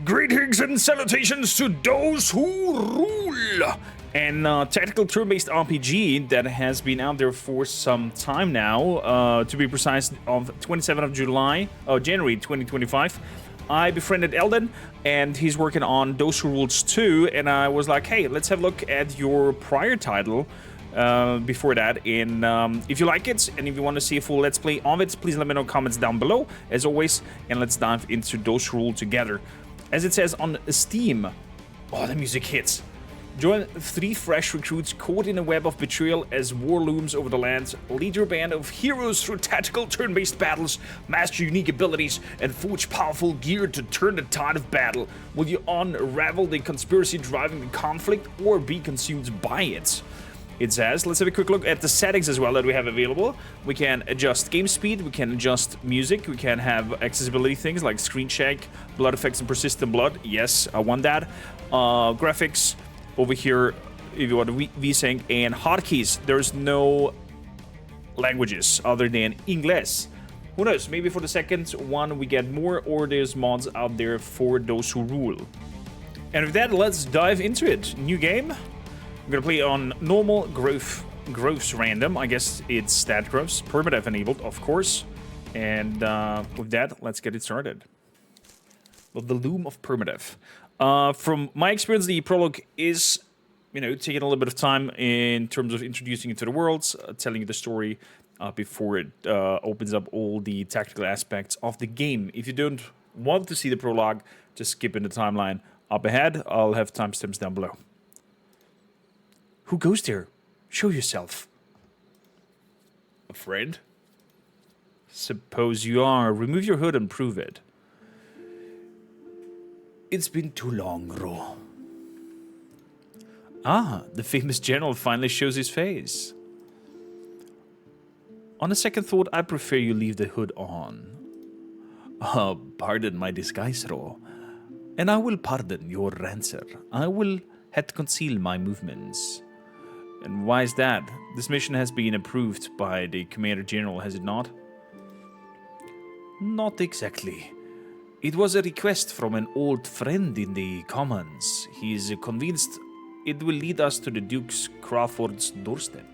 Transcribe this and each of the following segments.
Greetings and salutations to those who rule! And tactical turn-based RPG that has been out there for some time now, to be precise, of 27th of January 2025. I befriended Eldon, and he's working on Those Who Rules 2, and I was like, hey, let's have a look at your prior title before that, and if you like it, and if you want to see a full Let's Play of it, please let me know in the comments down below, as always, and let's dive into Those Who Rule together. As it says on Steam, oh, the music hits. Join 3 fresh recruits caught in a web of betrayal as war looms over the land. Lead your band of heroes through tactical turn-based battles, master unique abilities, and forge powerful gear to turn the tide of battle. Will you unravel the conspiracy driving the conflict or be consumed by it? It says, let's have a quick look at the settings as well that we have available. We can adjust game speed, we can adjust music, we can have accessibility things like screen shake, blood effects, and persistent blood. Yes, I want that. Graphics over here, if you want VSync, and hotkeys. There's no languages other than English. Who knows, maybe for the second one we get more, or there's mods out there for Those Who Rule. And with that, let's dive into it. New game. I'm gonna play on normal growths random. I guess it's stat growths. Permadeath enabled, of course. And with that, let's get it started. Well, the loom of permadeath. From my experience, the prologue is, taking a little bit of time in terms of introducing you to the worlds, telling you the story before it opens up all the tactical aspects of the game. If you don't want to see the prologue, just skip in the timeline up ahead. I'll have timestamps down below. Who goes there? Show yourself. A friend? Suppose you are. Remove your hood and prove it. It's been too long, Ro. Ah, the famous general finally shows his face. On a second thought, I prefer you leave the hood on. Pardon my disguise, Ro. And I will pardon your answer. I will have to conceal my movements. And why is that? This mission has been approved by the Commander General, has it not? Not exactly. It was a request from an old friend in the Commons. He is convinced it will lead us to the Duke's Crawford's doorstep.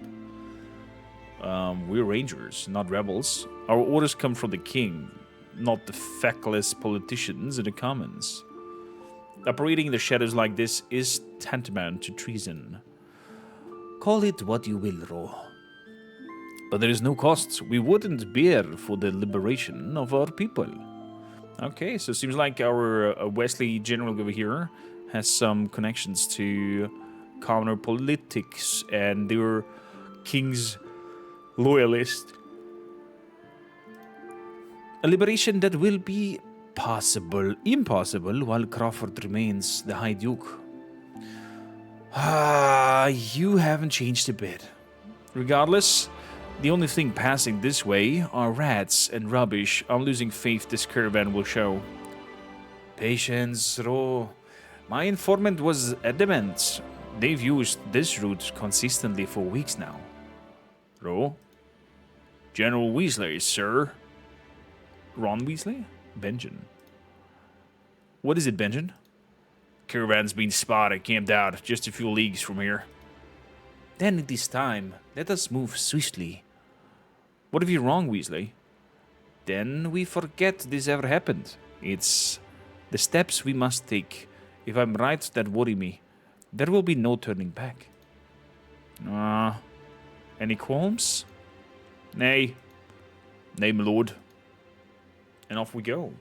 We're rangers, not rebels. Our orders come from the king, not the feckless politicians in the Commons. Operating in the shadows like this is tantamount to treason. Call it what you will, Ro. But there is no cost we wouldn't bear for the liberation of our people. Okay, so it seems like our Wesley general over here has some connections to counter politics and their king's loyalist. A liberation that will be impossible while Crawford remains the High Duke. You haven't changed a bit. Regardless, the only thing passing this way are rats and rubbish. I'm losing faith this caravan will show. Patience, Ro. My informant was adamant. They've used this route consistently for weeks now. Ro? General Wesley, sir. Ron Weasley? Benjen. What is it, Benjen? Caravan's been spotted, camped out just a few leagues from here. Then it is time. Let us move swiftly. What have you wrong, Weasley? Then we forget this ever happened. It's the steps we must take. If I'm right, that worry me. There will be no turning back. Any qualms? Nay. Nay, my lord. And off we go.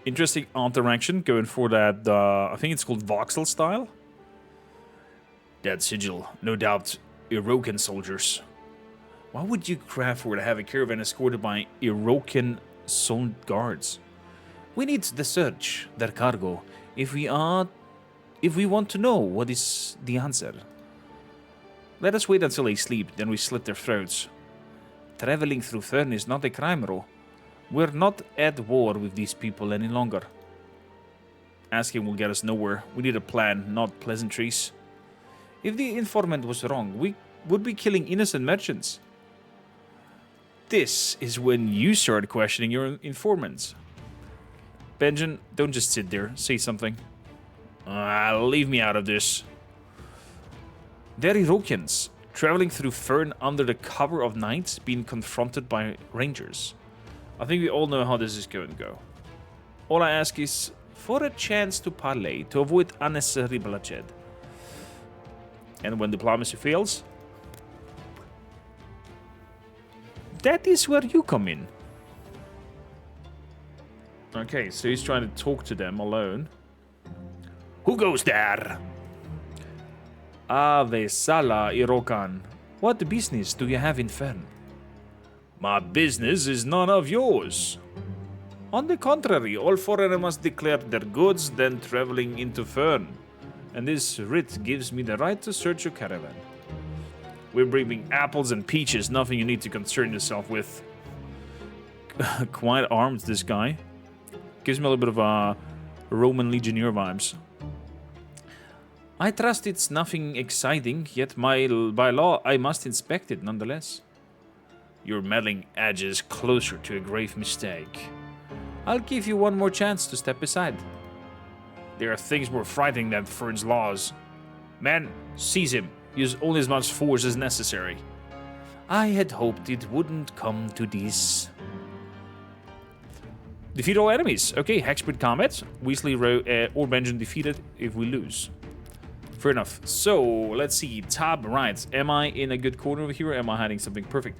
Interesting interaction, going for that, I think it's called voxel style. That sigil, no doubt, Iroquois soldiers. Why would you craft for to have a caravan escorted by Iroquois soul guards? We need the search, their cargo, if we want to know what is the answer. Let us wait until they sleep, then we slit their throats. Traveling through Thurn is not a crime, Ro. We're not at war with these people any longer. Asking will get us nowhere. We need a plan, not pleasantries. If the informant was wrong, we would be killing innocent merchants. This is when you start questioning your informants. Benjamin, don't just sit there. Say something. Leave me out of this. They're Irokans, traveling through Fern under the cover of night, being confronted by rangers. I think we all know how this is going to go. All I ask is for a chance to parley, to avoid unnecessary bloodshed. And when diplomacy fails, that is where you come in. Okay, so he's trying to talk to them alone. Who goes there? Ave Sala, Irokan. What business do you have in Fern? My business is none of yours. On the contrary, all foreigners must declare their goods, then traveling into Fern. And this writ gives me the right to search your caravan. We're bringing apples and peaches, nothing you need to concern yourself with. Quite armed, this guy. Gives me a little bit of Roman legionnaire vibes. I trust it's nothing exciting, yet by law I must inspect it nonetheless. Your meddling edges closer to a grave mistake. I'll give you one more chance to step aside. There are things more frightening than Fern's laws. Men, seize him. Use only as much force as necessary. I had hoped it wouldn't come to this. Defeat all enemies. Okay, Hexpert combat. Wesley or Benjamin defeated if we lose. Fair enough. So, let's see. Top right. Am I in a good corner over here or am I hiding something perfect?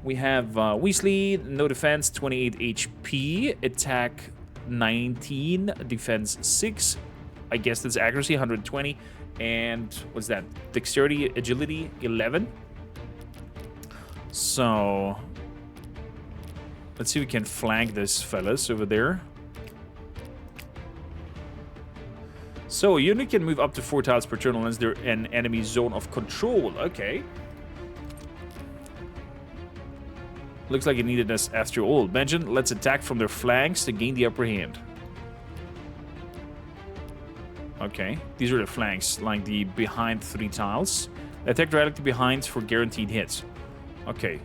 We have Wesley, no defense, 28 HP, attack 19, defense 6. I guess that's accuracy, 120. And what's that? Dexterity, agility, 11. So, let's see if we can flank this fellas over there. So, a unit can move up to 4 tiles per turn unless they're in enemy zone of control. Okay. Looks like it needed us after all. Benjamin, let's attack from their flanks to gain the upper hand. Okay, these are the flanks, like the behind 3 tiles. Attack directly behind for guaranteed hits. Okay.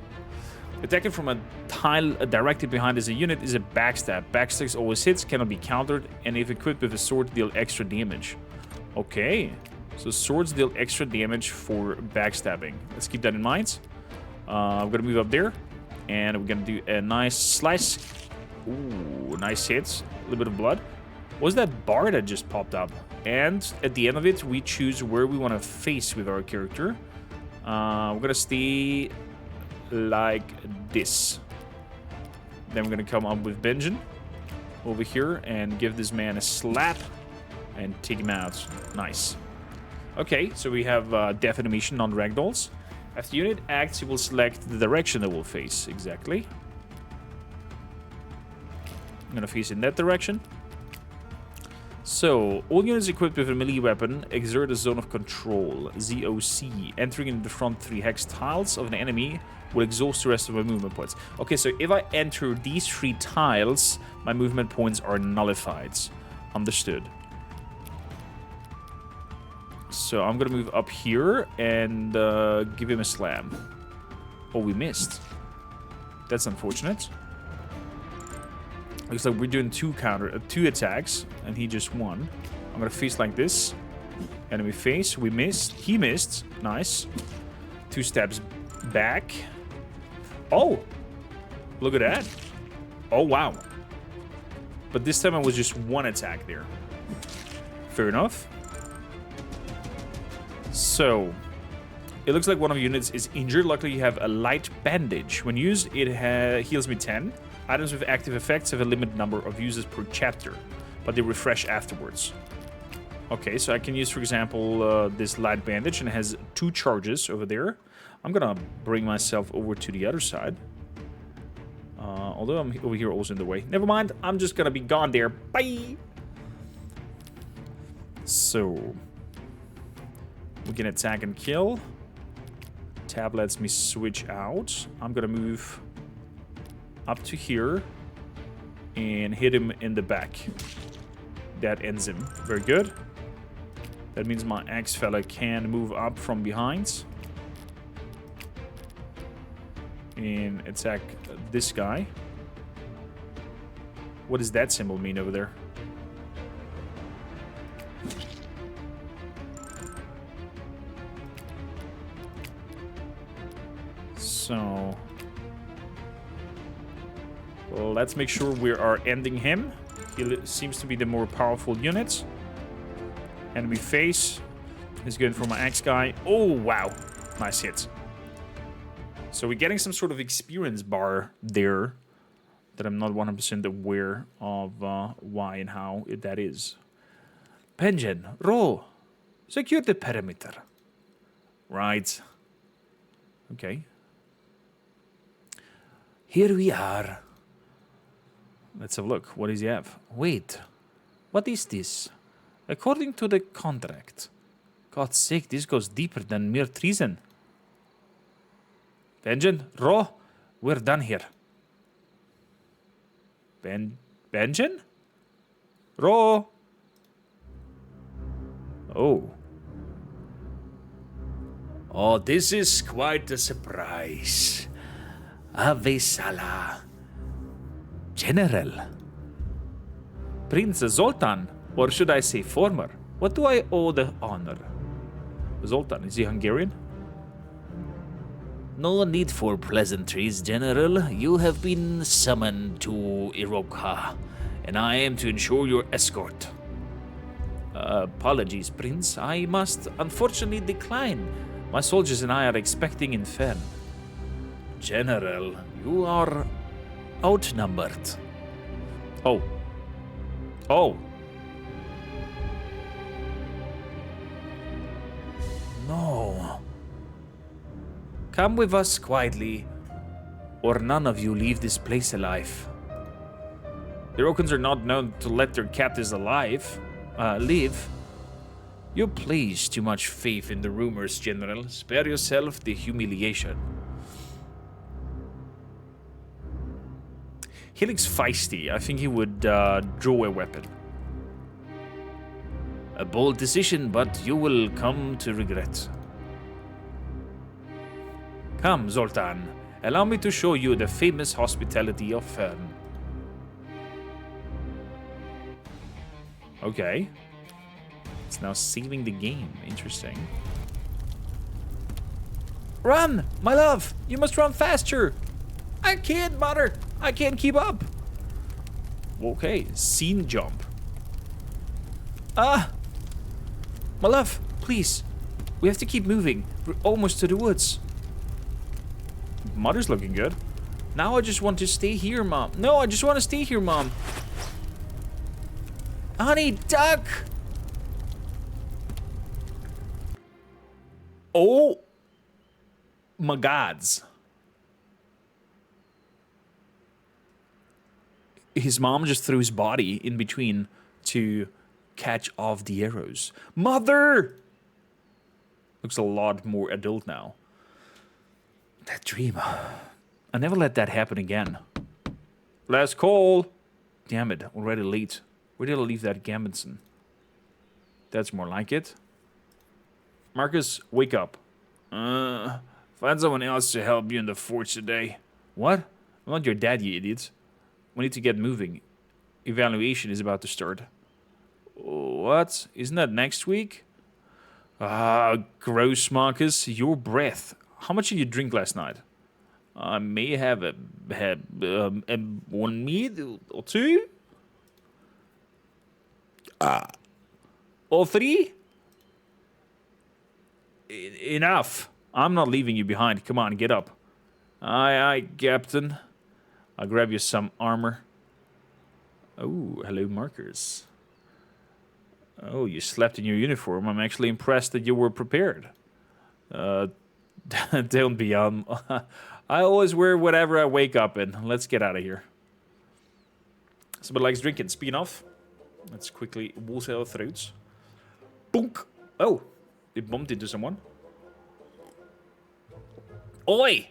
Attacking from a tile directly behind as a unit is a backstab. Backstabs always hits, cannot be countered, and if equipped with a sword, deal extra damage. Okay. So swords deal extra damage for backstabbing. Let's keep that in mind. I'm gonna move up there. And we're gonna do a nice slice. Ooh, nice hits. A little bit of blood. What was that bar that just popped up? And at the end of it, we choose where we want to face with our character. We're gonna stay like this. Then we're gonna come up with Benjamin over here and give this man a slap and take him out. Nice. Okay, so we have death animation on ragdolls. After the unit acts, you will select the direction it will face. Exactly. I'm gonna face in that direction. So, all units equipped with a melee weapon exert a zone of control, ZOC. Entering in the front 3 hex tiles of an enemy will exhaust the rest of my movement points. Okay, so if I enter these 3 tiles, my movement points are nullified. Understood. So I'm gonna move up here and give him a slam. Oh, we missed. That's unfortunate. Looks like we're doing 2 attacks, and he just won. I'm gonna face like this. Enemy face. We missed. He missed. Nice. 2 steps back. Oh, look at that. Oh wow. But this time I was just 1 attack there. Fair enough. So, it looks like one of your units is injured. Luckily, you have a light bandage. When used, it heals me 10. Items with active effects have a limited number of uses per chapter, but they refresh afterwards. Okay, so I can use, for example, this light bandage, and it has 2 charges over there. I'm gonna bring myself over to the other side. Although I'm over here also in the way. Never mind, I'm just gonna be gone there. Bye! So... we can attack and kill. Tab lets me switch out. I'm gonna move up to here and hit him in the back. That ends him. Very good. That means my axe fella can move up from behind and attack this guy. What does that symbol mean over there? So... well, let's make sure we are ending him. He seems to be the more powerful unit. Enemy face is good for my axe guy. Oh, wow. Nice hit. So we're getting some sort of experience bar there that I'm not 100% aware of why and how that is. Pension, row. Secure the perimeter. Right. Okay. Here we are. Let's have a look. What does he have? Wait. What is this? According to the contract. God's sake, this goes deeper than mere treason. Benjen, row. We're done here. Benjen? Row. Oh. Oh, this is quite a surprise. Ave Salah. General. Prince Zoltan, or should I say former? What do I owe the honor? Zoltan, is he Hungarian? No need for pleasantries, General. You have been summoned to Iroquois, and I am to ensure your escort. Apologies, Prince. I must unfortunately decline. My soldiers and I are expecting Infern. General, you are outnumbered. Oh. Oh. No. Come with us quietly, or none of you leave this place alive. The Irokans are not known to let their captives live. You place too much faith in the rumors, General. Spare yourself the humiliation. He looks feisty. I think he would draw a weapon. A bold decision, but you will come to regret. Come, Zoltan. Allow me to show you the famous hospitality of Fern. Okay. It's now saving the game. Interesting. Run, my love! You must run faster! I can't, mother! I can't keep up! Okay, scene jump. My love, please. We have to keep moving. We're almost to the woods. Mother's looking good. Now I just want to stay here, Mom. No, I just want to stay here, Mom. Honey, duck! Oh my gods. His mom just threw his body in between to catch off the arrows. Mother! Looks a lot more adult now. That dream. I never let that happen again. Last call. Damn it, already late. Where did I leave that Gambinson? That's more like it. Marcus, wake up. Find someone else to help you in the forge today. What? I'm not your dad, you idiot. We need to get moving. Evaluation is about to start. What? Isn't that next week? Gross, Marcus. Your breath. How much did you drink last night? I may have had one mead or two. Or three? Enough. I'm not leaving you behind. Come on, get up. Aye, aye, Captain. I'll grab you some armor. Oh, hello, Marcus. Oh, you slept in your uniform. I'm actually impressed that you were prepared. Don't be I always wear whatever I wake up in. Let's get out of here. Somebody likes drinking. Speaking of, let's quickly water our throats. Boonk. Oh, they bumped into someone. Oi!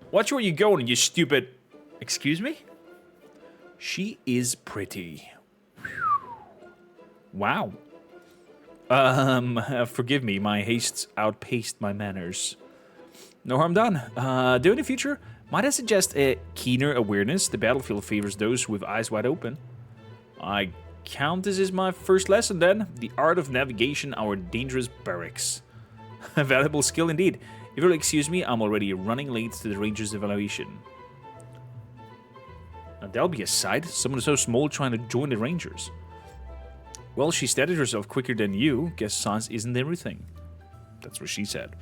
Watch where you're going, you stupid... Excuse me? She is pretty. Wow. Forgive me, my haste outpaced my manners. No harm done. Do in the future, might I suggest a keener awareness? The battlefield favors those with eyes wide open. I count this as my first lesson then. The art of navigation, our dangerous barracks. A valuable skill indeed. If you'll excuse me, I'm already running late to the Rangers evaluation. Now, that'll be a sight. Someone so small trying to join the Rangers. Well, she steadied herself quicker than you. Guess size isn't everything. That's what she said.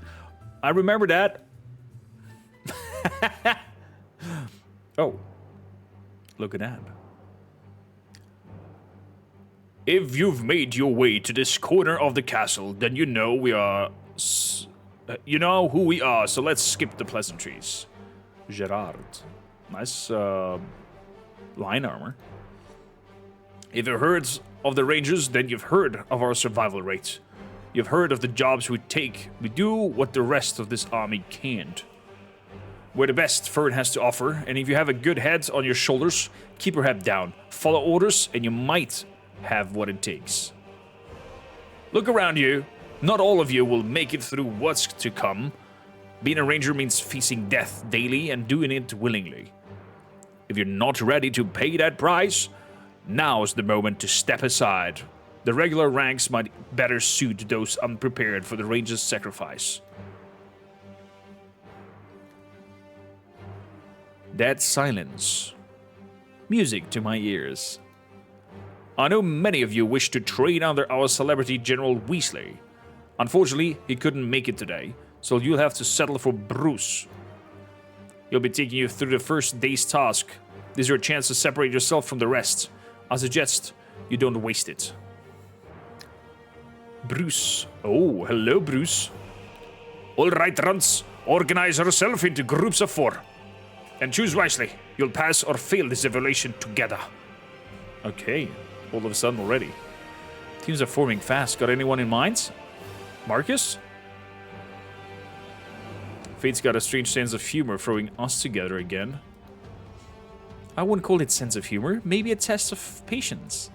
I remember that. Oh. Look at that. If you've made your way to this corner of the castle, then you know we are... you know who we are, so let's skip the pleasantries. Gerard. Nice, line armor. If you've heard of the Rangers, then you've heard of our survival rate. You've heard of the jobs we take. We do what the rest of this army can't. We're the best Fern has to offer, and if you have a good head on your shoulders, keep your head down. Follow orders, and you might have what it takes. Look around you. Not all of you will make it through what's to come. Being a ranger means facing death daily and doing it willingly. If you're not ready to pay that price, now's the moment to step aside. The regular ranks might better suit those unprepared for the ranger's sacrifice. That silence. Music to my ears. I know many of you wish to train under our celebrity General Wesley. Unfortunately, he couldn't make it today, so you'll have to settle for Bruce. He'll be taking you through the first day's task. This is your chance to separate yourself from the rest. I suggest you don't waste it. Bruce. Oh, hello, Bruce. All right, runts. Organize yourself into groups of 4. And choose wisely. You'll pass or fail this evaluation together. Okay. All of a sudden already. Teams are forming fast. Got anyone in mind? Marcus? Fate's got a strange sense of humor throwing us together again. I wouldn't call it sense of humor. Maybe a test of patience.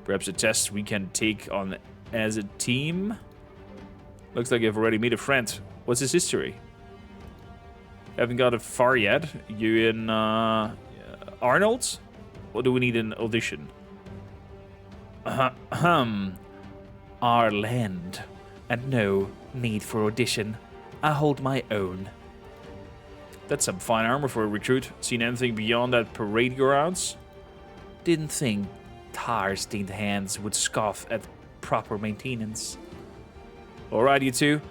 Perhaps a test we can take on as a team. Looks like you've already made a friend. What's his history? Haven't got it far yet. You in Arnold? Or do we need an audition? Our land. And no need for audition. I hold my own. That's some fine armor for a recruit. Seen anything beyond that parade grounds? Didn't think tar-stained hands would scoff at proper maintenance. Alright, you two.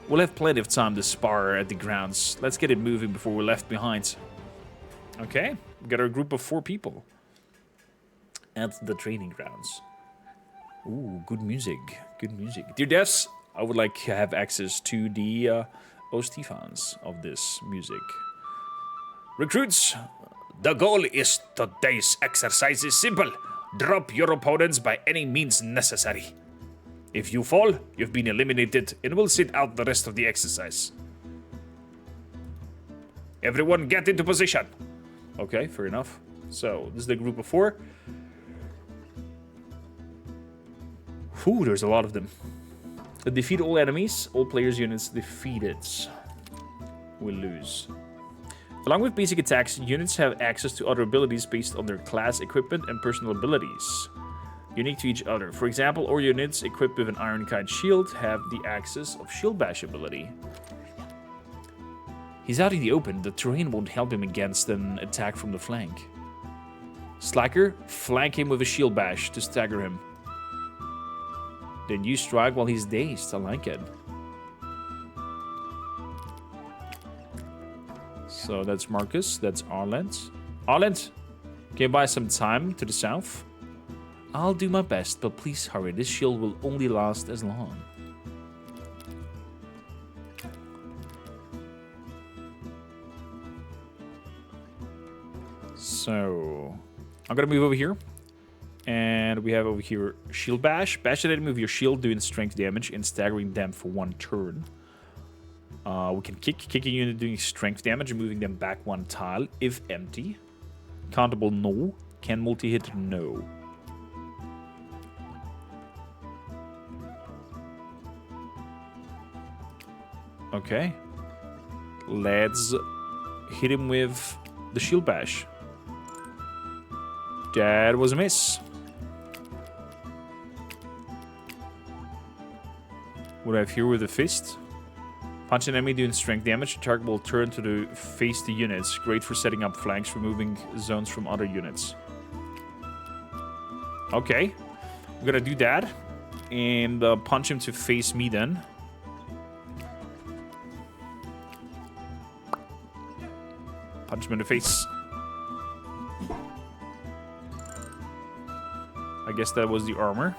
We'll have plenty of time to spar at the grounds. Let's get it moving before we're left behind. Okay, we got our group of 4 people. At the training grounds. Ooh, good music. Good music. Dear devs, I would like to have access to the Ostefans of this music. Recruits, the goal is today's exercise is simple. Drop your opponents by any means necessary. If you fall, you've been eliminated and will sit out the rest of the exercise. Everyone get into position. Okay, fair enough. So, this is the group of 4. Ooh, there's a lot of them. Defeat all enemies. All players' units defeated will lose. Along with basic attacks, units have access to other abilities based on their class, equipment, and personal abilities. Unique to each other. For example, all units equipped with an Ironkite shield have the access of Shield Bash ability. He's out in the open. The terrain won't help him against an attack from the flank. Slacker, flank him with a Shield Bash to stagger him. Then you strike while he's dazed. I like it. So that's Marcus. That's Arland. Arland, can you buy some time to the south? I'll do my best, but please hurry. This shield will only last as long. So, I'm gonna move over here. And we have over here Shield Bash. Bash an enemy with your shield, doing strength damage and staggering them for 1 turn. We can kick a unit doing strength damage and moving them back 1 tile if empty. Countable, no. Can multi-hit, no. Okay. Let's hit him with the Shield Bash. That was a miss. What do I have here with a fist? Punch an enemy doing strength damage. The target will turn to face the units. Great for setting up flanks, removing zones from other units. Okay. I'm gonna do that. And punch him to face me then. Punch him in the face. I guess that was the armor.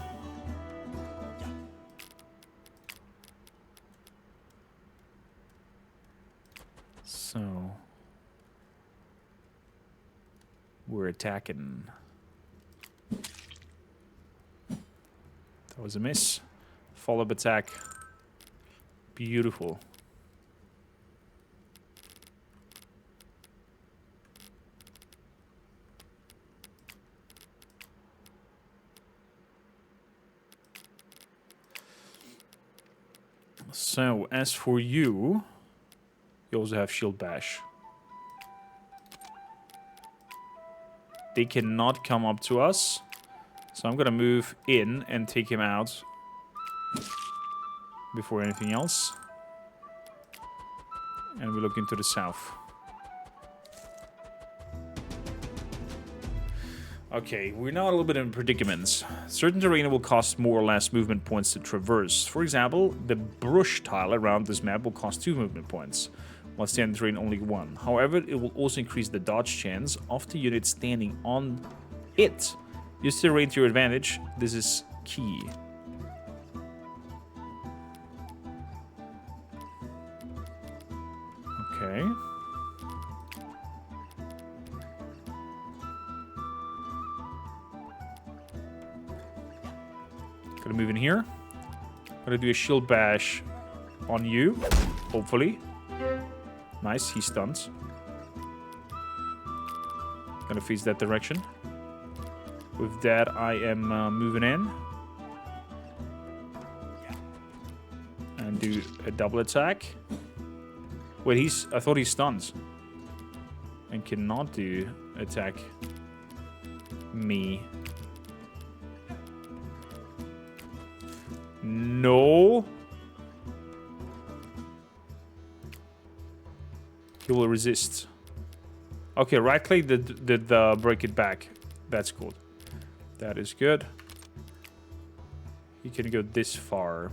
So we're attacking. That was a miss. Follow-up attack. Beautiful. So, as for you, you also have Shield Bash. They cannot come up to us. So I'm gonna move in and take him out before anything else. And we look into the south. Okay, we're now a little bit in predicaments. Certain terrain will cost more or less movement points to traverse. For example, the brush tile around this map will cost 2 movement points, while standard terrain only 1. However, it will also increase the dodge chance of the unit standing on it. Use terrain to your advantage. This is key. Okay. Gonna move in here. Gonna do a shield bash on you, hopefully. Nice, he stuns. Gonna face that direction. With that, I am moving in. And do a double attack. Wait, I thought he stuns. And cannot do attack me. No. He will resist. Okay, right click did break it back. That's cool. That is good. He can go this far.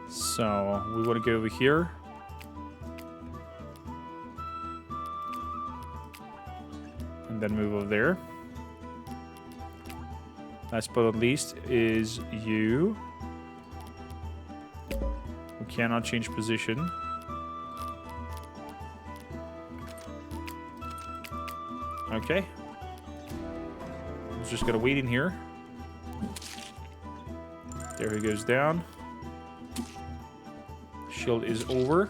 So we want to go over here. And then move over there. Last but not least is you. We cannot change position. Okay. Just gotta wait in here. There he goes down. Shield is over.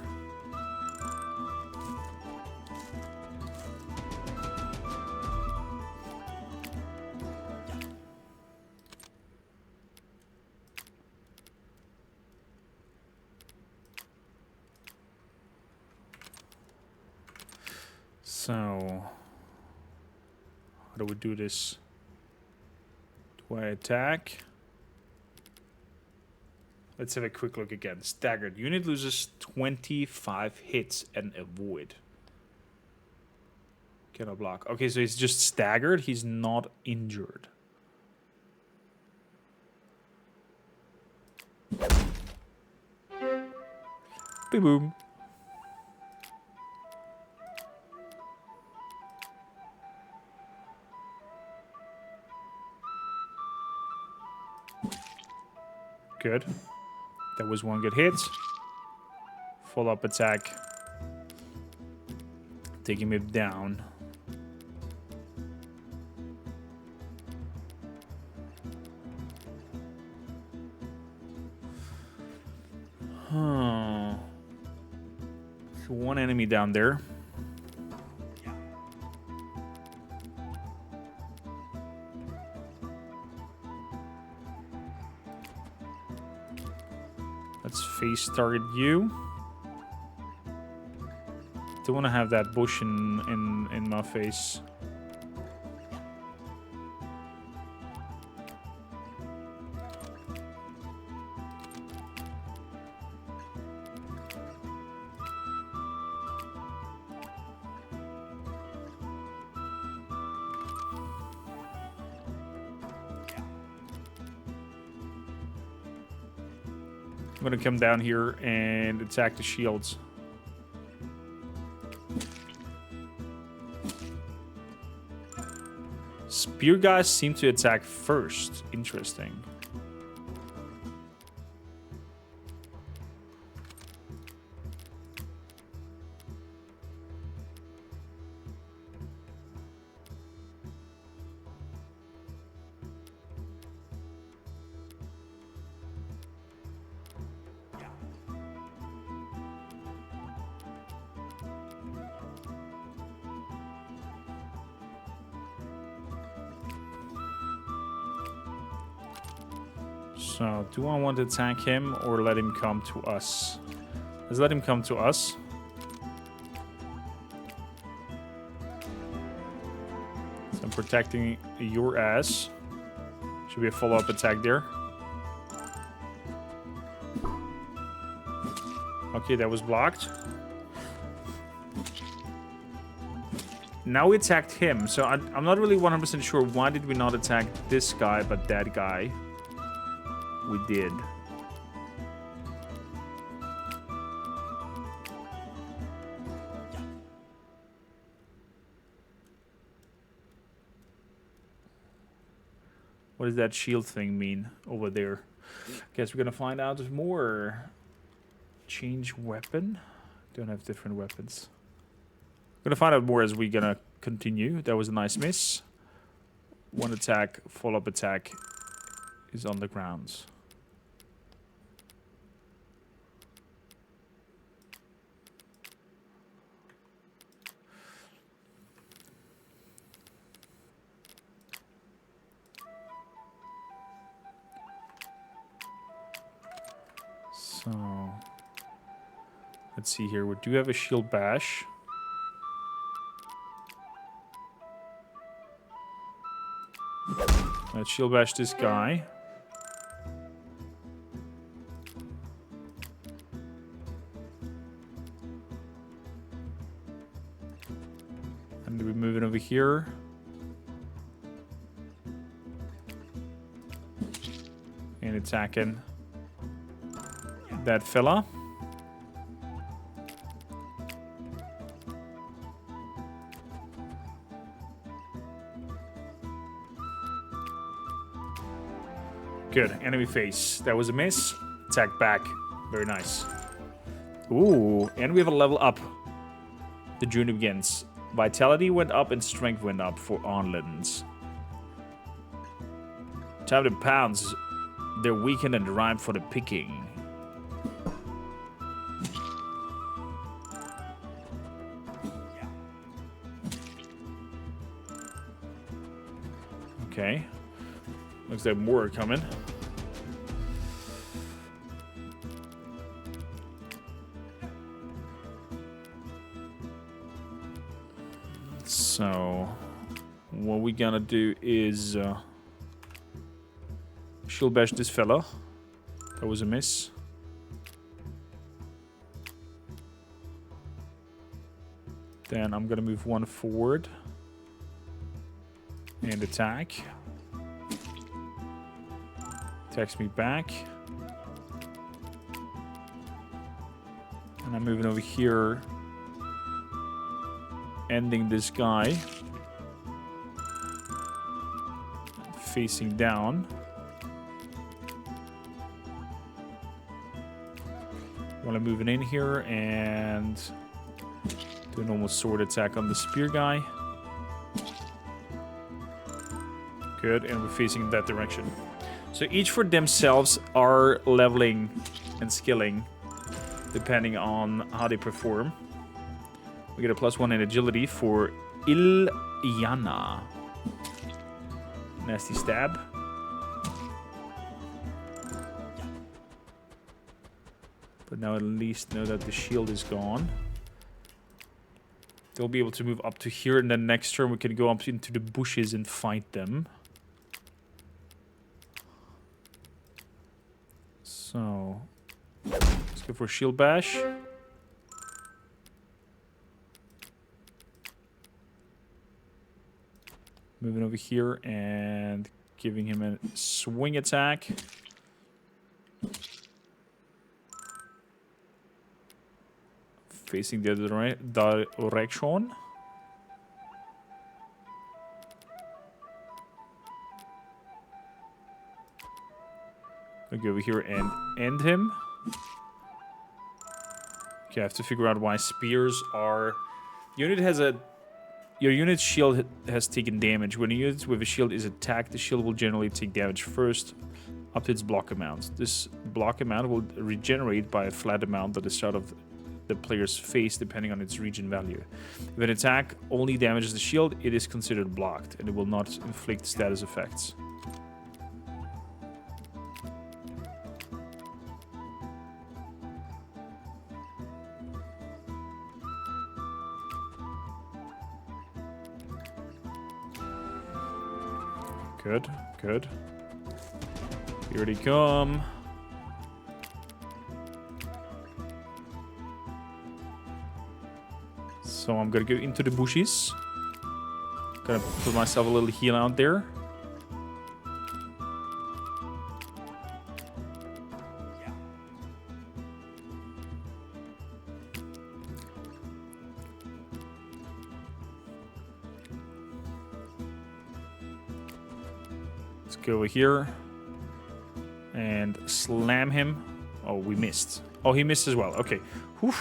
So, how do we do this? Do I attack? Let's have a quick look again. Staggered. Unit loses 25 hits and avoid. Cannot block. Okay, so he's just staggered. He's not injured. Boom, boom. Good. That was one good hit. Follow-up attack. Taking him down. Huh. So one enemy down there. Let's face target you. Don't want to have that bush in my face. I'm gonna come down here and attack the shields. Spear guys seem to attack first. Interesting. So, do I want to attack him or let him come to us? Let's let him come to us. So I'm protecting your ass. Should be a follow-up attack there. Okay, that was blocked. Now we attacked him, so I'm not really 100% sure why did we not attack this guy, but that guy. We did. What does that shield thing mean over there? Guess we're gonna find out more. Change weapon. Don't have different weapons. Gonna find out more as we gonna continue. That was a nice miss. One attack, follow-up attack is on the grounds. So, let's see here. We do have a shield bash. Let's shield bash this guy. And we move it over here. And attacking that fella. Good. Enemy face. That was a miss. Attack back. Very nice. Ooh. And we have a level up. The journey begins. Vitality went up and strength went up for Onlins. Time to pounds. They're weakened and ripe for the picking. Okay. Looks like more are coming. So, what we gonna do is shield bash this fella. That was a miss. Then I'm gonna move one forward and attack. Attacks me back. And I'm moving over here, ending this guy. Facing down. While I'm moving in here and do a normal sword attack on the spear guy. Good, and we're facing in that direction. So each for themselves are leveling and skilling depending on how they perform. We get a +1 in agility for Ilyana. Nasty stab. But now at least know that the shield is gone. They'll be able to move up to here, and then next turn we can go up into the bushes and fight them. So, let's go for a shield bash. Moving over here and giving him a swing attack. Facing the other direction. I'll go over here and end him. Okay, I have to figure out why spears are... Unit has a... Your unit's shield has taken damage. When a unit with a shield is attacked, the shield will generally take damage first up to its block amount. This block amount will regenerate by a flat amount at the start of the player's face, depending on its region value. If an attack only damages the shield, it is considered blocked, and it will not inflict status effects. Good, good. Here they come. So I'm gonna go into the bushes. Gonna put myself a little heal out there. Let's go over here and slam him. Oh, we missed. Oh, he missed as well. Okay. Whew.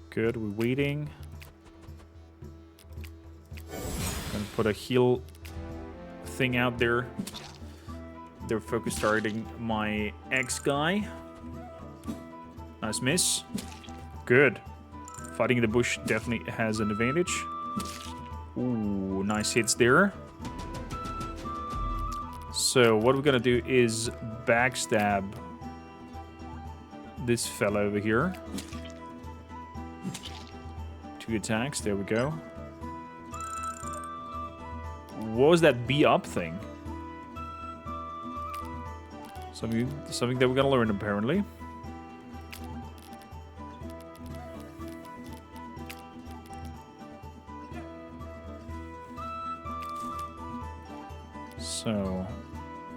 Good, we're waiting. Gonna put a heal thing out there. They're focus targeting my X guy. Nice miss. Good. Fighting in the bush definitely has an advantage. Ooh, nice hits there. So what we're gonna do is backstab this fella over here. 2 attacks, there we go. What was that B up thing? Something that we're gonna learn apparently. So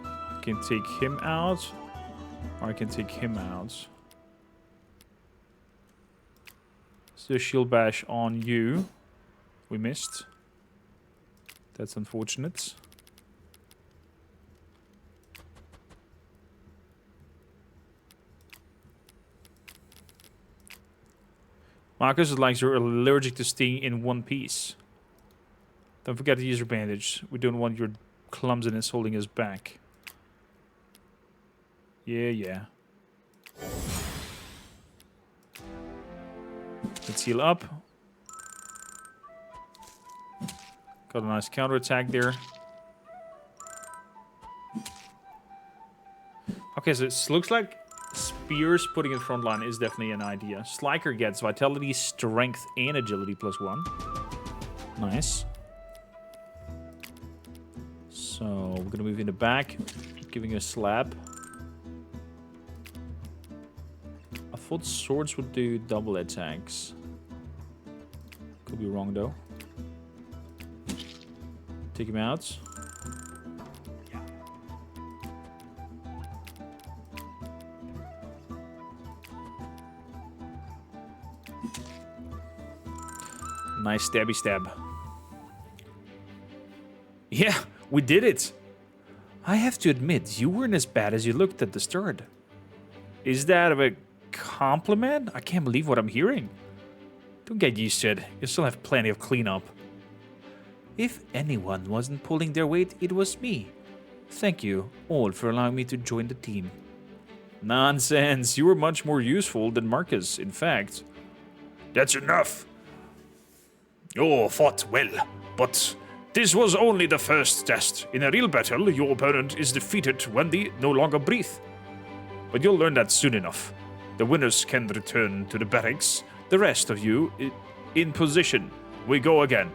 I can take him out, or I can take him out. So shield bash on you. We missed. That's unfortunate. Marcus is like you're allergic to staying in one piece. Don't forget to use your bandage. We don't want your clumsiness holding us back. Yeah. Let's heal up. Got a nice counterattack there. Okay, so it looks like spears putting in front line is definitely an idea. Sliker gets vitality, strength, and agility +1. Nice. So we're gonna move in the back, giving a slap. I thought swords would do double attacks. Could be wrong though. Take him out. Nice stabby stab. Yeah, we did it. I have to admit, you weren't as bad as you looked at the start. Is that a compliment? I can't believe what I'm hearing. Don't get used to it. You still have plenty of cleanup. If anyone wasn't pulling their weight, it was me. Thank you all for allowing me to join the team. Nonsense. You were much more useful than Marcus, in fact. That's enough. You fought well, but This was only the first test. In a real battle, your opponent is defeated when they no longer breathe. But you'll learn that soon enough. The winners can return to the barracks. The rest of you, in position. We go again.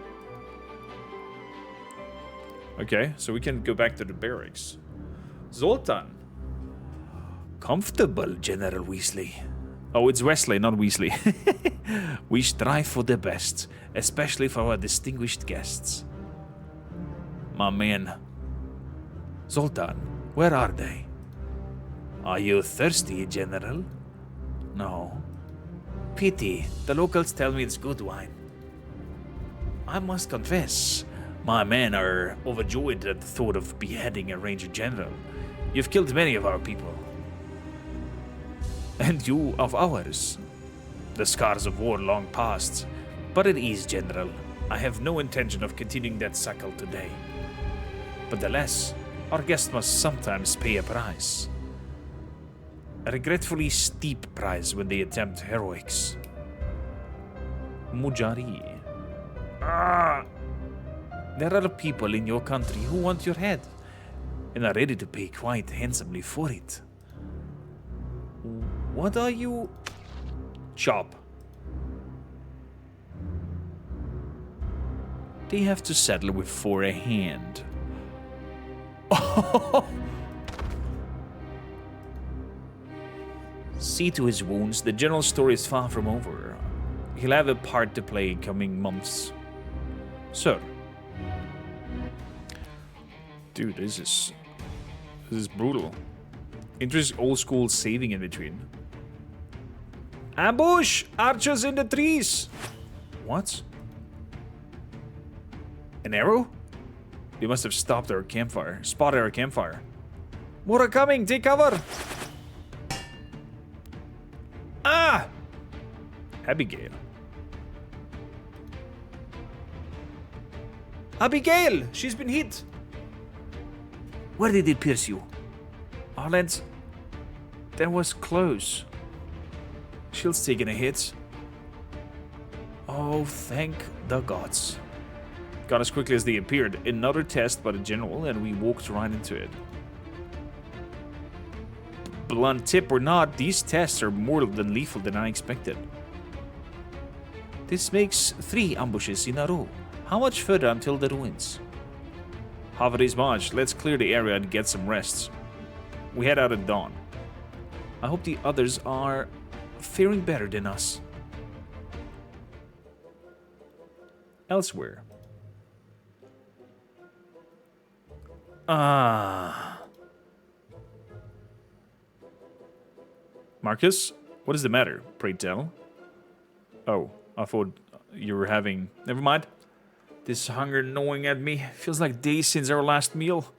Okay, so we can go back to the barracks. Zoltan. Comfortable, General Wesley. Oh, it's Wesley, not Weasley. We strive for the best, especially for our distinguished guests. My man. Zoltan, where are they? Are you thirsty, General? No. Pity. The locals tell me it's good wine. I must confess, my men are overjoyed at the thought of beheading a Ranger General. You've killed many of our people. And you of ours. The scars of war long past. But at ease, General. I have no intention of continuing that cycle today. But alas, our guests must sometimes pay a price. A regretfully steep price when they attempt heroics. Mujari. There are people in your country who want your head and are ready to pay quite handsomely for it. What are you? Chop. They have to settle with for a hand. See to his wounds, the general story is far from over. He'll have a part to play in coming months. Sir. Dude, this is brutal. Interesting old school saving in between. Ambush! Archers in the trees! What? An arrow? They must have stopped our campfire. Spotted our campfire. More are coming! Take cover! Ah! Abigail. Abigail! She's been hit! Where did it pierce you? Arland, that was close. Shield's taking a hit. Oh, thank the gods. Got as quickly as they appeared. Another test by the general, and we walked right into it. Blunt tip or not, these tests are more than lethal than I expected. This makes 3 ambushes in a row. How much further until the ruins? Half a day's march. Let's clear the area and get some rest. We head out at dawn. I hope the others are faring better than us. Elsewhere. Marcus, what is the matter? Pray tell. Oh, I thought you were having... Never mind. This hunger gnawing at me feels like days since our last meal.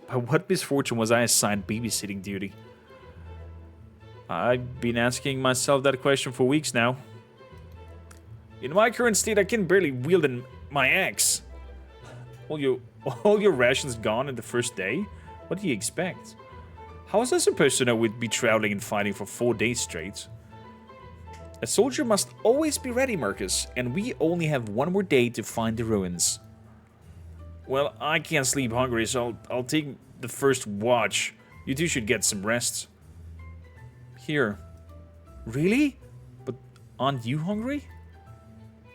By what misfortune was I assigned babysitting duty? I've been asking myself that question for weeks now. In my current state, I can barely wield my axe. All your rations gone in the first day? What do you expect? How was I supposed to know we'd be traveling and fighting for 4 days straight? A soldier must always be ready, Marcus, and we only have 1 more day to find the ruins. Well, I can't sleep hungry, so I'll take the first watch. You two should get some rest. Here. Really? But aren't you hungry?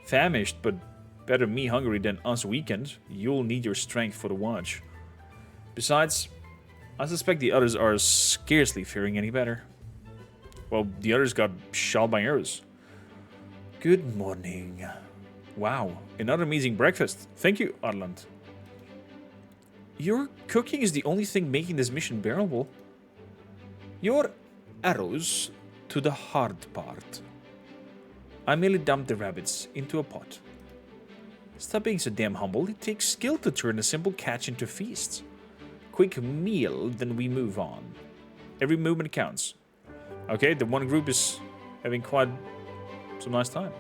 Famished, but better me hungry than us weakened. You'll need your strength for the watch. Besides, I suspect the others are scarcely faring any better. Well, the others got shot by arrows. Good morning. Wow, another amazing breakfast. Thank you, Arland. Your cooking is the only thing making this mission bearable. Your arrows to the hard part. I merely dumped the rabbits into a pot. Stop being so damn humble. It takes skill to turn a simple catch into feasts. Quick meal, then we move on. Every movement counts. Okay, the one group is having quite some nice time.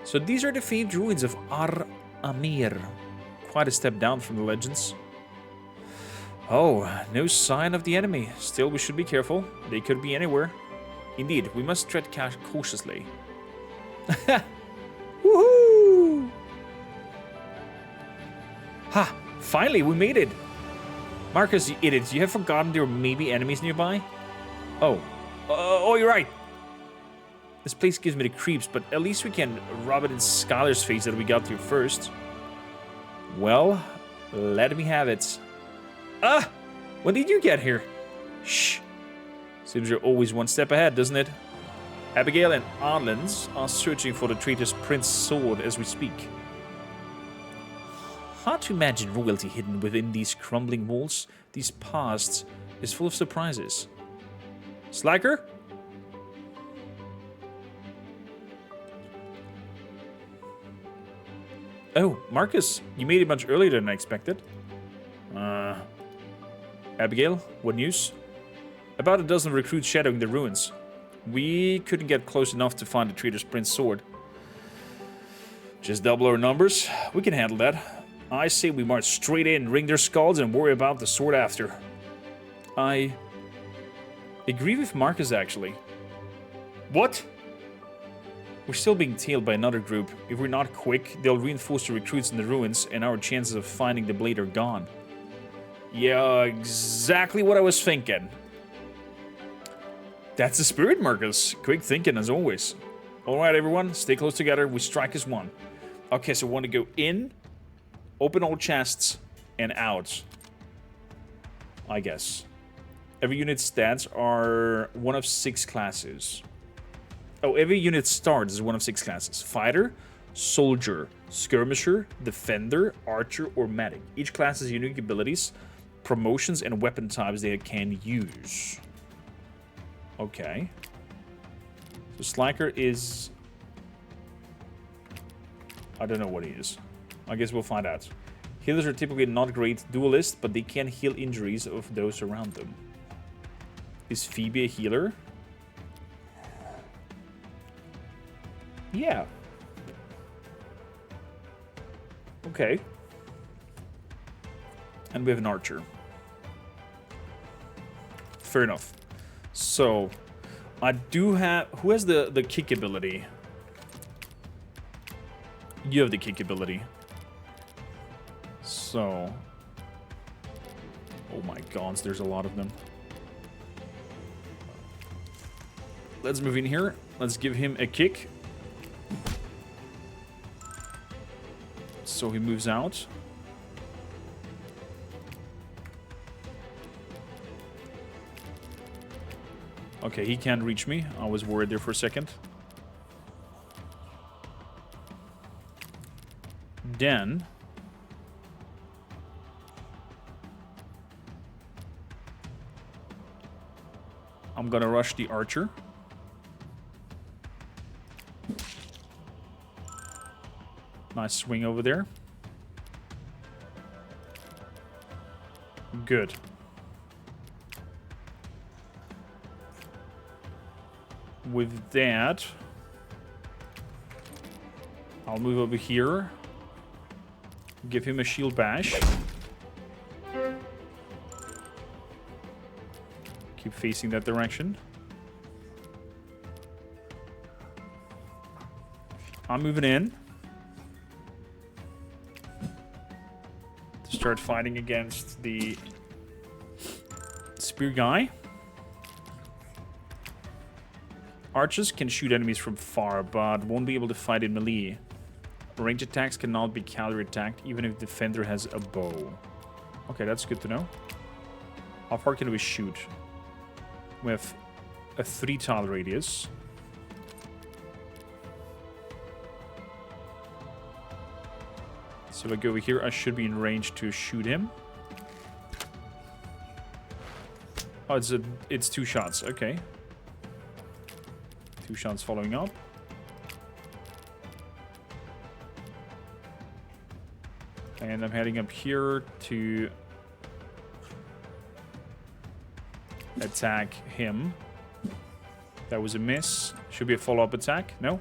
So these are the famed ruins of Ar-Amir. Quite a step down from the legends. Oh, no sign of the enemy. Still, we should be careful. They could be anywhere. Indeed, we must tread cautiously. Woohoo! Ha! Finally, we made it! Marcus, you idiot, you have forgotten there may be enemies nearby? Oh. Oh, you're right! This place gives me the creeps, but at least we can rub it in Skylar's face that we got here first. Well, let me have it. Ah! When did you get here? Shh. Seems you're always one step ahead, doesn't it? Abigail and Arlen's are searching for the traitor's prince's sword as we speak. Hard to imagine royalty hidden within these crumbling walls. These pasts is full of surprises. Slacker? Oh, Marcus, you made it much earlier than I expected. Abigail, what news? About a dozen recruits shadowing the ruins. We couldn't get close enough to find the traitor's prince's sword. Just double our numbers. We can handle that. I say we march straight in, ring their skulls, and worry about the sword after. I agree with Marcus, actually. What? We're still being tailed by another group. If we're not quick, they'll reinforce the recruits in the ruins, and our chances of finding the blade are gone. Yeah, exactly what I was thinking. That's the spirit, Marcus. Quick thinking, as always. Alright, everyone, stay close together. We strike as one. Okay, so we want to go in, open all chests, and out. I guess. Every unit's stats are one of 6 classes. Oh, every unit starts as one of 6 classes. Fighter, Soldier, Skirmisher, Defender, Archer, or Medic. Each class has unique abilities, promotions, and weapon types they can use. Okay. So Slacker is... I don't know what he is. I guess we'll find out. Healers are typically not great duelists, but they can heal injuries of those around them. Is Phoebe a healer? Yeah. Okay. And we have an archer. Fair enough. So, I do have... Who has the kick ability? You have the kick ability. So... Oh my gods, there's a lot of them. Let's move in here. Let's give him a kick. So he moves out. Okay, he can't reach me. I was worried there for a second. Then... I'm gonna rush the archer. Nice swing over there. Good. With that, I'll move over here. Give him a shield bash. Keep facing that direction. I'm moving in. To start fighting against the spear guy. Archers can shoot enemies from far, but won't be able to fight in melee. Range attacks cannot be cavalry attacked, even if the defender has a bow. Okay, that's good to know. How far can we shoot? We have a 3-tile radius. So if I go over here, I should be in range to shoot him. Oh, it's 2 shots. Okay. 2 shots following up. And I'm heading up here to attack him. That was a miss. Should be a follow-up attack. No.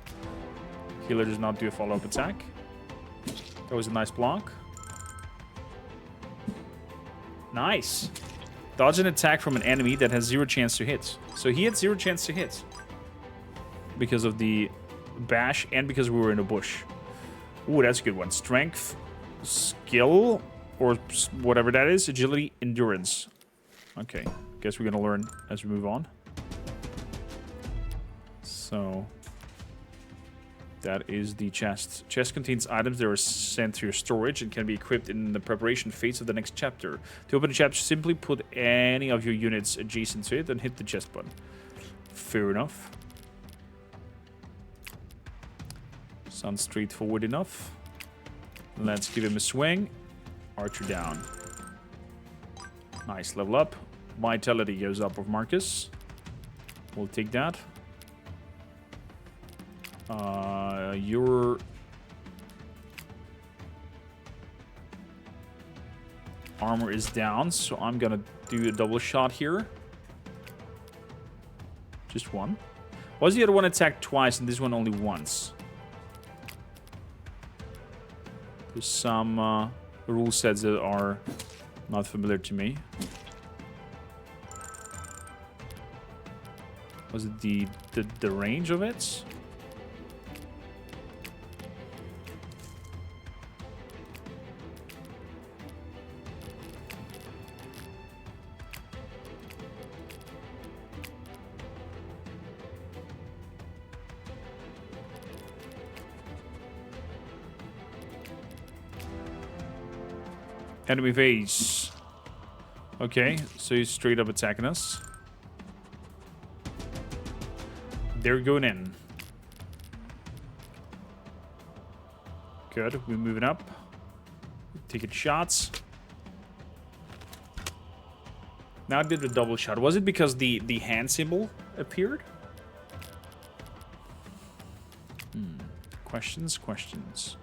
Healer does not do a follow-up attack. That was a nice block. Nice. Dodge an attack from an enemy that has 0 chance to hit. So he had 0 chance to hit. Because of the bash and because we were in a bush. Ooh, that's a good one. Strength, skill, Or whatever that is. Agility, endurance. Okay. Guess we're gonna learn as we move on. So... that is the chest. Chest contains items that are sent to your storage and can be equipped in the preparation phase of the next chapter. To open the chapter, simply put any of your units adjacent to it and hit the chest button. Fair enough. Sounds straightforward enough. Let's give him a swing. Archer down. Nice, level up. Vitality goes up of Marcus. We'll take that. Your armor is down, so I'm gonna do a double shot here. Just one. Why does the other one attack twice and this one only once? There's some rule sets that are not familiar to me. Was it the range of it? Enemy phase. Okay, so he's straight up attacking us. They're going in. Good, we're moving up. Taking shots. Now I did the double shot. Was it because the hand symbol appeared? Questions, questions.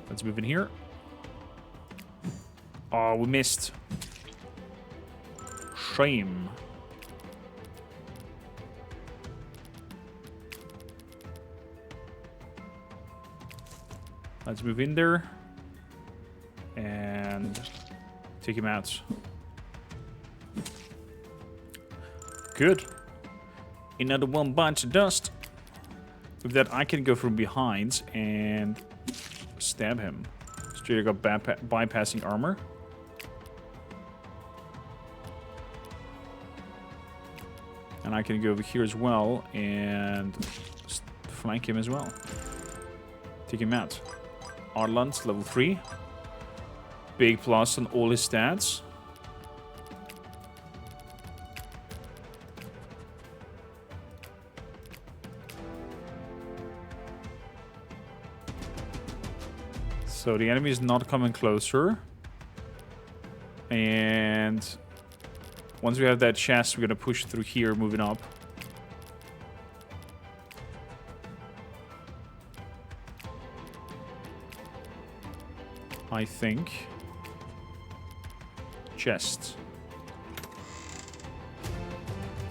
Let's move in here. Oh, we missed. Shame. Let's move in there. And take him out. Good. Another one bunch of dust. With that, I can go from behind and stab him. Straight up bypassing armor. And I can go over here as well and flank him as well. Take him out. Arland, level 3. Big plus on all his stats. So the enemy is not coming closer. And once we have that chest, we're going to push through here, moving up. I think. Chest.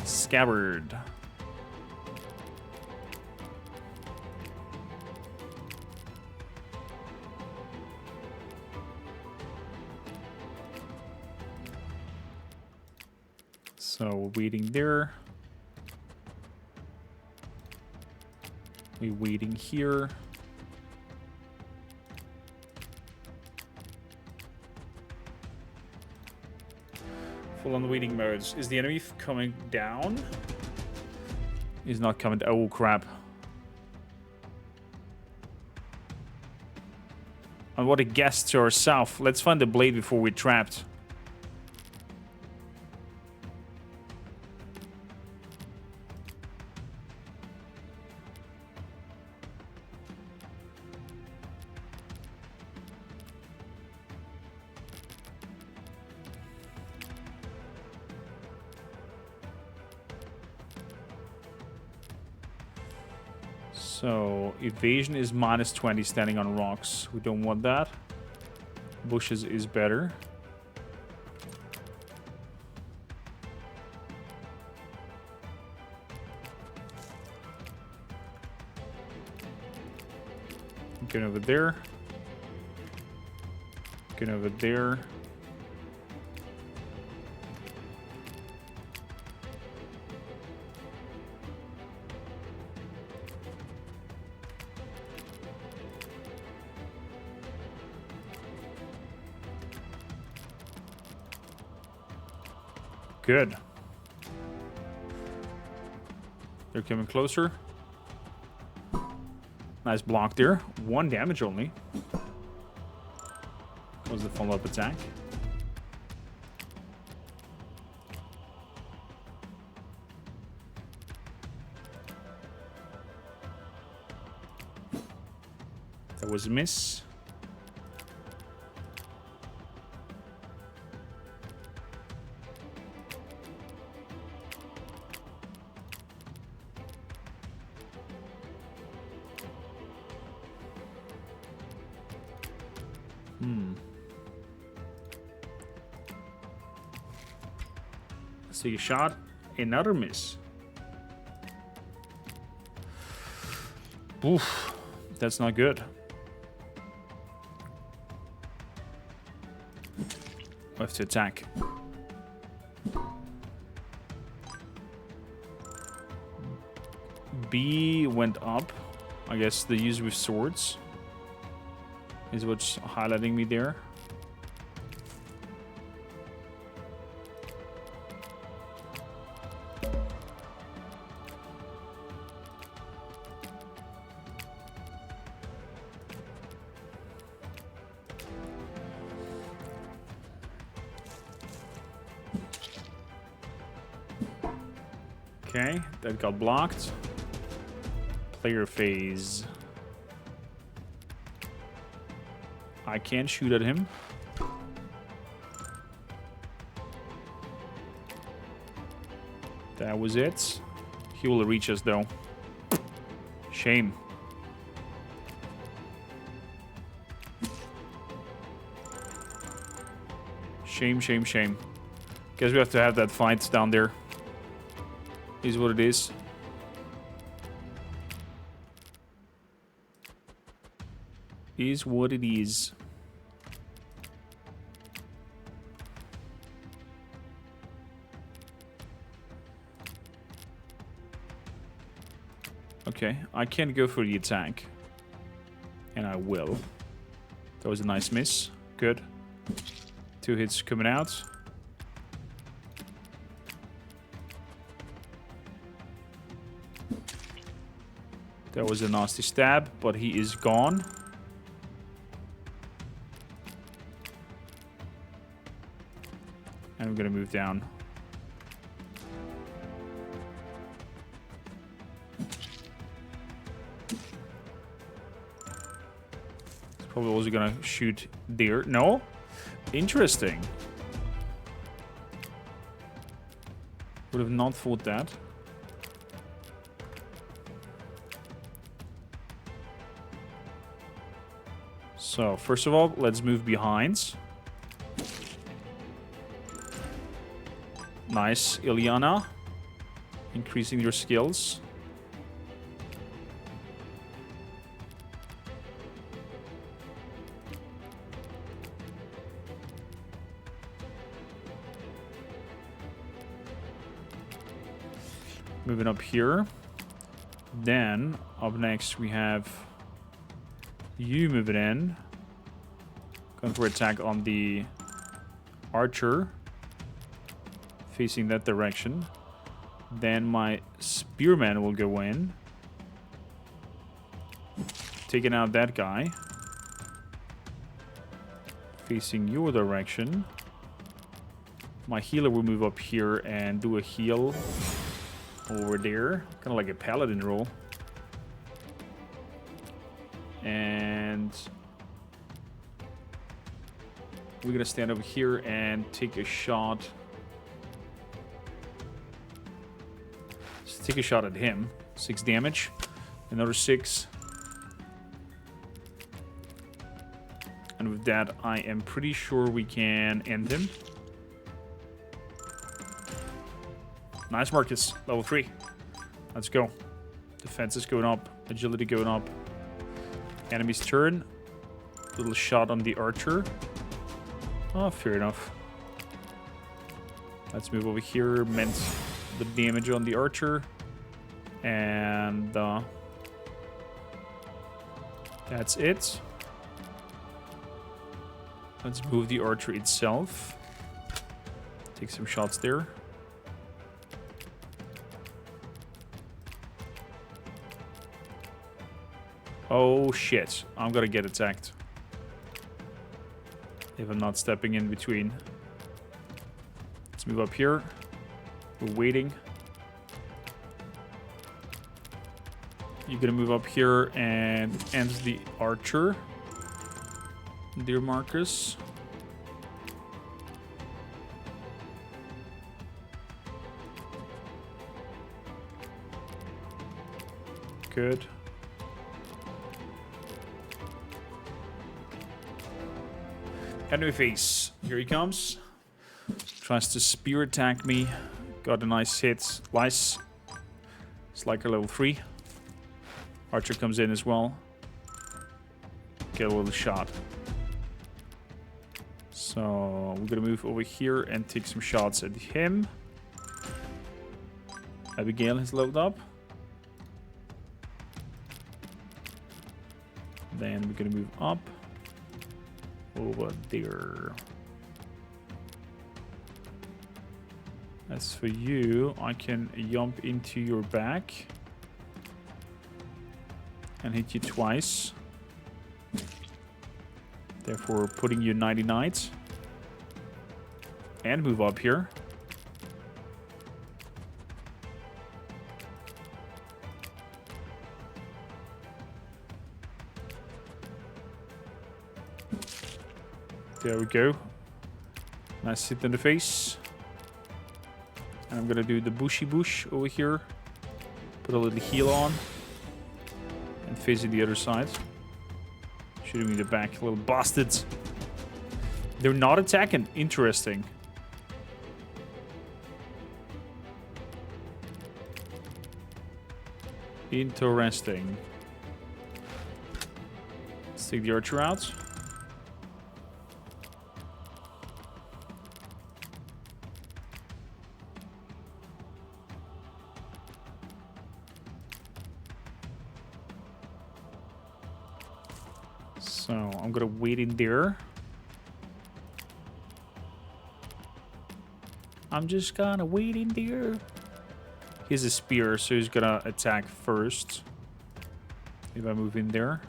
Scabbard. So we're waiting there. We're waiting here. Full on waiting modes. Is the enemy coming down? He's not coming down. Oh crap. And what a guess to our south. Let's find the blade before we're trapped. So, evasion is minus 20 standing on rocks. We don't want that. Bushes is better. Get over there. Get over there. Good. They're coming closer. Nice block there. 1 damage only. Was the follow-up attack. That was a miss. Let's take a shot. Another miss. Oof. That's not good. We have to attack. B went up. I guess the use with swords is what's highlighting me there. Okay, that got blocked. Player phase. I can't shoot at him. That was it. He will reach us though. Shame. Shame, shame, shame. Guess we have to have that fight down there. Is what it is. Is what it is. Okay, I can't go for the attack. And I will. That was a nice miss. Good. 2 hits coming out. That was a nasty stab, but he is gone. And I'm gonna move down. He's probably also gonna shoot there. No? Interesting. Would have not thought that. So, first of all, let's move behind. Nice, Ilyana. Increasing your skills. Moving up here. Then, up next, we have you moving in. Going for attack on the archer. Facing that direction. Then my spearman will go in. Taking out that guy. Facing your direction. My healer will move up here and do a heal over there. Kind of like a paladin roll. And we're gonna stand over here and take a shot. Let's take a shot at him. 6 damage. Another 6. And with that, I am pretty sure we can end him. Nice, Marcus. Level 3. Let's go. Defense is going up. Agility going up. Enemy's turn. Little shot on the archer. Oh, fair enough. Let's move over here. Meant the damage on the archer. And that's it. Let's move the archer itself. Take some shots there. Oh shit, I'm gonna get attacked. If I'm not stepping in between. Let's move up here. We're waiting. You're gonna move up here and end the archer. Dear Marcus. Good. Enemy face. Here he comes. Tries to spear attack me. Got a nice hit. Lice. It's like a level 3. Archer comes in as well. Get a little shot. So we're gonna move over here and take some shots at him. Abigail has leveled up. Then we're gonna move up. Over there. As for you, I can jump into your back. And hit you twice. Therefore, putting you 99. And move up here. There we go. Nice hit in the face. And I'm gonna do the bushy bush over here. Put a little heal on. And facing the other side. Shooting me in the back, little bastards. They're not attacking. Interesting. Interesting. Let's take the archer out. So I'm gonna wait in there. I'm just gonna wait in there. He's a spear, so he's gonna attack first. If I move in there.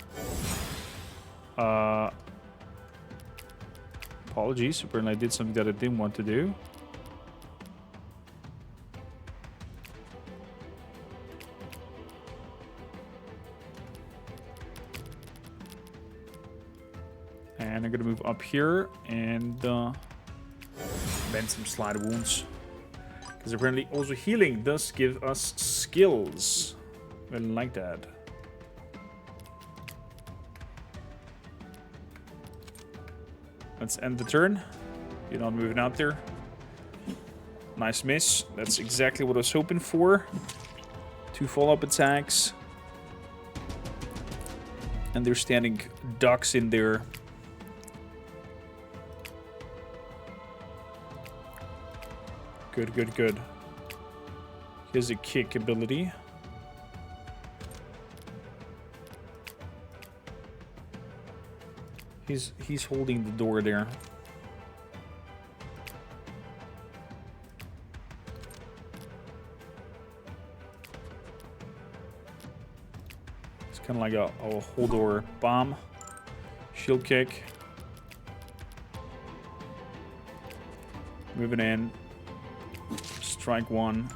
Apologies, apparently I did something that I didn't want to do. And I'm gonna move up here and bend some slide wounds. Because apparently also healing does give us skills. I like that. Let's end the turn. You're not moving out there. Nice miss. That's exactly what I was hoping for. 2 follow-up attacks. And they're standing ducks in there. Good, good, good. Here's a kick ability. He's holding the door there. It's kind of like a hold door bomb. Shield kick. Moving in. Strike 1.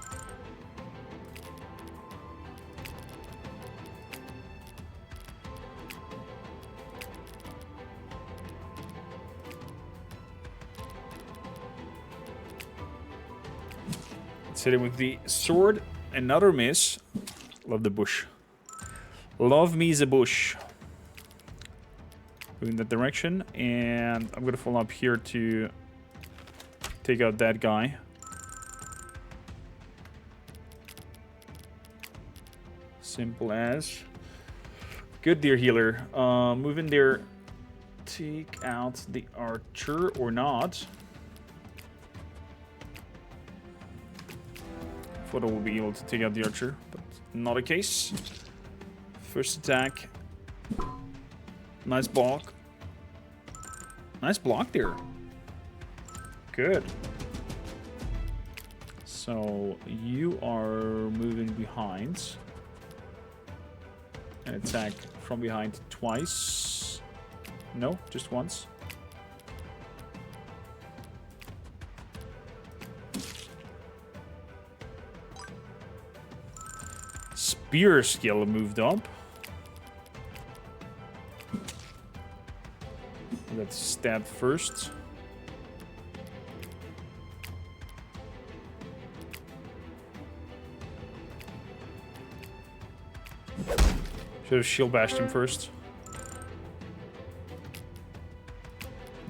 Let's hit him with the sword. Another miss. Love the bush. Love me the bush. Moving that direction. And I'm gonna follow up here to take out that guy. Simple as. Good, dear healer. Move in there. Take out the archer or not. Thought I would be able to take out the archer, but not the case. First attack. Nice block. Nice block there. Good. So you are moving behind. And attack from behind twice. No, just once. Spear skill moved up. Let's stab first. Should have shield bashed him first.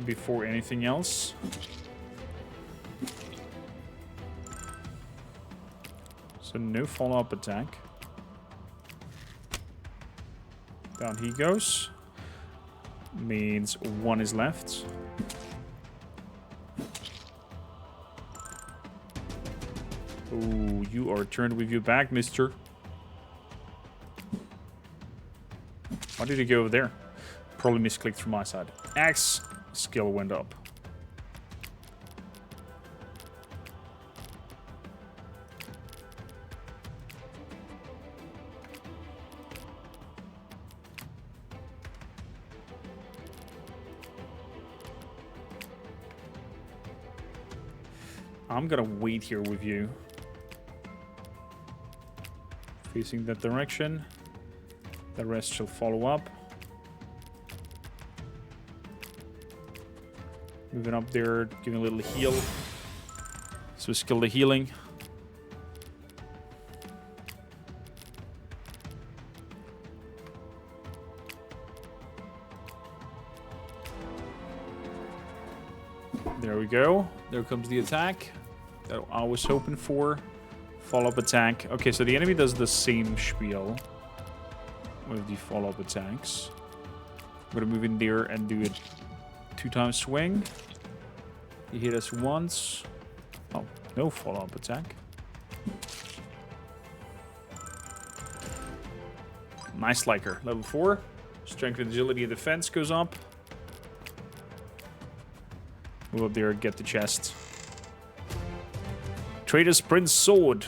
Before anything else. So no follow-up attack. Down he goes. Means one is left. Ooh, you are turned with your back, mister. Why did he go over there? Probably misclicked from my side. Axe skill went up. I'm gonna wait here with you. Facing that direction. The rest shall follow up. Moving up there, giving a little heal. So skill the healing. There we go. There comes the attack that I was hoping for. Follow-up attack. Okay, so the enemy does the same spiel with the follow-up attacks. I'm gonna move in there and do it 2-time swing. He hit us once. Oh, no follow-up attack. Nice liker. Level 4. Strength, agility, and defense goes up. Move up there, get the chest. Traitor's Prince Sword.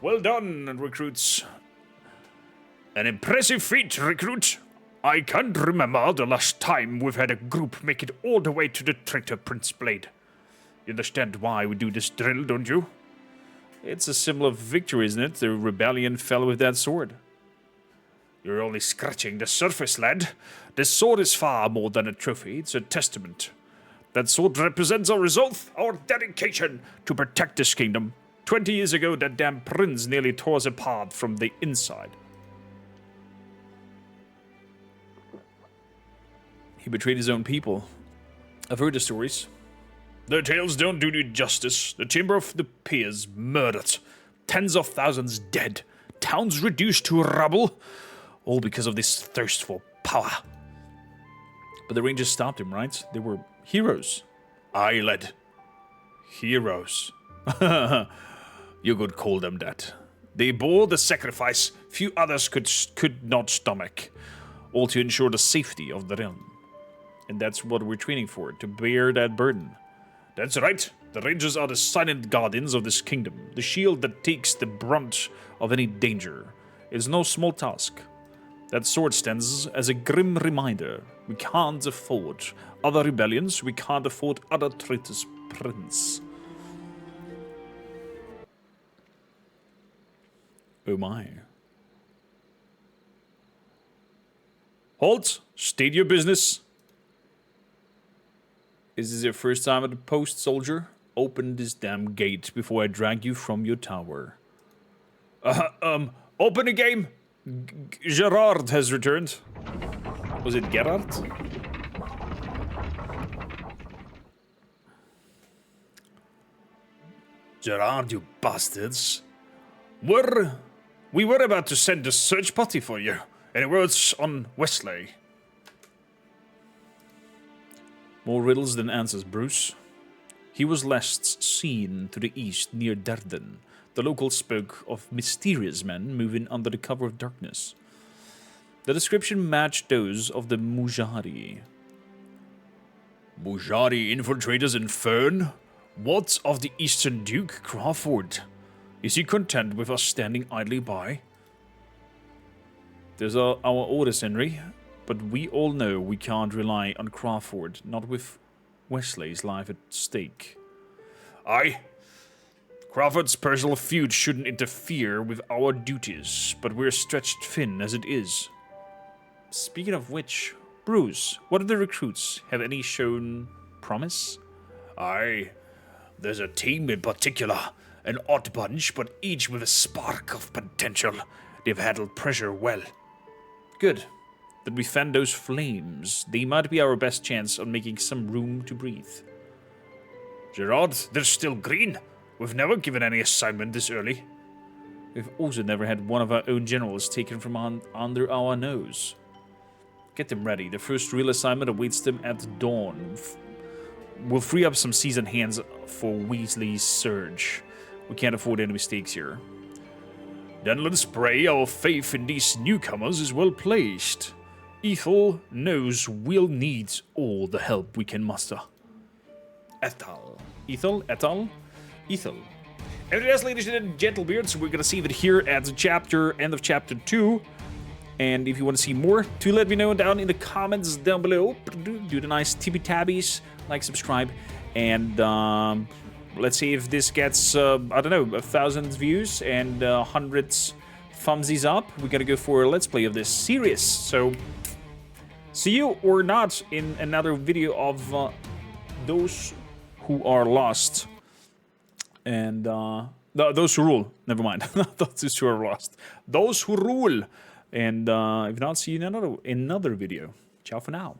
Well done, recruits. An impressive feat, recruit. I can't remember the last time we've had a group make it all the way to the Traitor Prince Blade. You understand why we do this drill, don't you? It's a symbol of victory, isn't it? The rebellion fell with that sword. You're only scratching the surface, lad. This sword is far more than a trophy. It's a testament. That sword represents our resolve, our dedication to protect this kingdom. 20 years ago, that damn prince nearly tore us apart from the inside. He betrayed his own people. I've heard the stories. Their tales don't do you justice. The Chamber of the Peers murdered. Tens of thousands dead. Towns reduced to rubble. All because of this thirst for power. But the Rangers stopped him, right? They were heroes. Aye, lad. Heroes. You could call them that. They bore the sacrifice few others could not stomach. All to ensure the safety of the realm. And that's what we're training for, to bear that burden. That's right. The Rangers are the silent guardians of this kingdom. The shield that takes the brunt of any danger. It's no small task. That sword stands as a grim reminder. We can't afford other rebellions. We can't afford other traitors, Prince. Oh my. Halt! State your business. Is this your first time at the post, soldier? Open this damn gate before I drag you from your tower. Open the game! Gerard has returned. Was it Gerard? Gerard, you bastards. We were about to send a search party for you. Any words on Wesley? More riddles than answers, Bruce. He was last seen to the east near Darden. The locals spoke of mysterious men moving under the cover of darkness. The description matched those of the Mujari. Mujari infiltrators in Fern? What of the Eastern Duke, Crawford? Is he content with us standing idly by? There's our orders, Henry. But we all know we can't rely on Crawford, not with Wesley's life at stake. Aye. Crawford's personal feud shouldn't interfere with our duties, but we're stretched thin as it is. Speaking of which, Bruce, what are the recruits? Have any shown promise? Aye. There's a team in particular, an odd bunch, but each with a spark of potential. They've handled pressure well. Good. That we fan those flames. They might be our best chance on making some room to breathe. Gerard, they're still green. We've never given any assignment this early. We've also never had one of our own generals taken from under our nose. Get them ready. The first real assignment awaits them at dawn. We'll free up some seasoned hands for Weasley's surge. We can't afford any mistakes here. Then let's pray our faith in these newcomers is well placed. Ethel knows we'll need all the help we can muster. Ethel. Ethel? Ethel? Ethel. And yes, ladies and gentlebeards, we're gonna see it here at the end of chapter 2. And if you want to see more, do let me know down in the comments down below. Do the nice tippy-tabbies, like, subscribe, and let's see if this gets, I don't know, 1,000 views and hundreds thumbsies up. We're gonna go for a let's play of this series. So, see you or not in another video of those who are lost. And those who rule. Never mind. Those who are lost. Those who rule. And if not, see you in another video. Ciao for now.